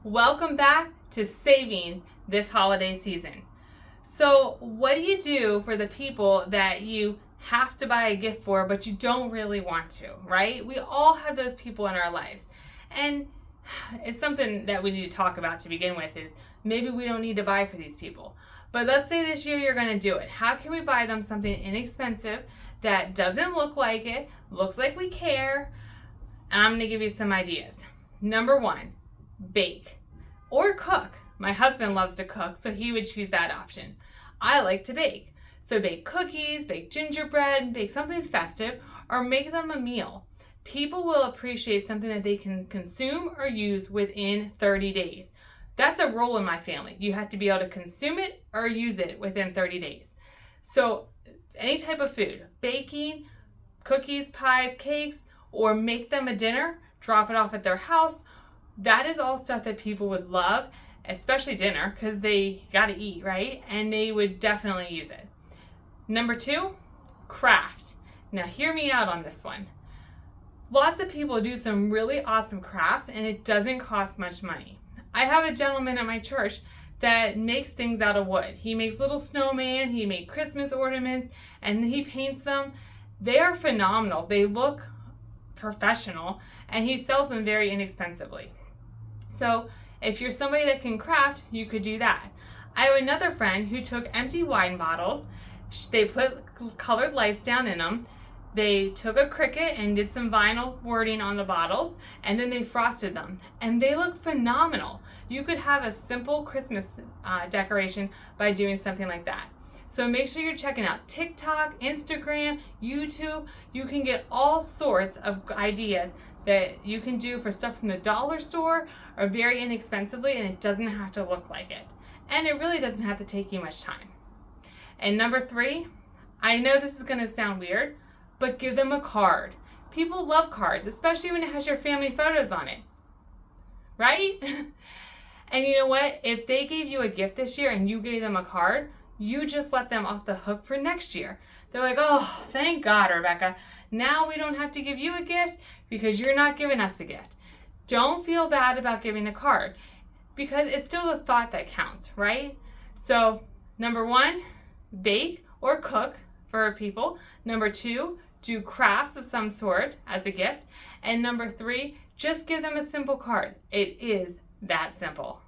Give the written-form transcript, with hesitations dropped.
Welcome back to Saving this holiday season. So what do you do for the people that you have to buy a gift for, but you don't really want to, right? We all have those people in our lives. And it's something that we need to talk about to begin with is maybe we don't need to buy for these people. But let's say this year you're going to do it. How can we buy them something inexpensive that doesn't look like it, looks like we care? And I'm going to give you some ideas. Number one, bake or cook. My husband loves to cook, so he would choose that option. I like to bake. So bake cookies, bake gingerbread, bake something festive, or make them a meal. People will appreciate something that they can consume or use within 30 days. That's a rule in my family. You have to be able to consume it or use it within 30 days. So any type of food, baking, cookies, pies, cakes, or make them a dinner, drop it off at their house. That is all stuff that people would love, especially dinner, because they got to eat, right? And they would definitely use it. Number two, craft. Now hear me out on this one. Lots of people do some really awesome crafts and it doesn't cost much money. I have a gentleman at my church that makes things out of wood. He makes little snowman, he made Christmas ornaments, and he paints them. They are phenomenal. They look professional, and he sells them very inexpensively. So if you're somebody that can craft, you could do that. I have another friend who took empty wine bottles. They put colored lights down in them. They took a Cricut and did some vinyl wording on the bottles, and then they frosted them, and they look phenomenal. You could have a simple Christmas decoration by doing something like that. So make sure you're checking out TikTok, Instagram, YouTube. You can get all sorts of ideas that you can do for stuff from the dollar store or very inexpensively, and it doesn't have to look like it. And it really doesn't have to take you much time. And number three, I know this is gonna sound weird, but give them a card. People love cards, especially when it has your family photos on it, right? And you know what? If they gave you a gift this year and you gave them a card, you just let them off the hook for next year. They're like, oh, thank God, Rebecca. Now we don't have to give you a gift because you're not giving us a gift. Don't feel bad about giving a card because it's still the thought that counts, right? So number one, bake or cook for people. Number two, do crafts of some sort as a gift. And number three, just give them a simple card. It is that simple.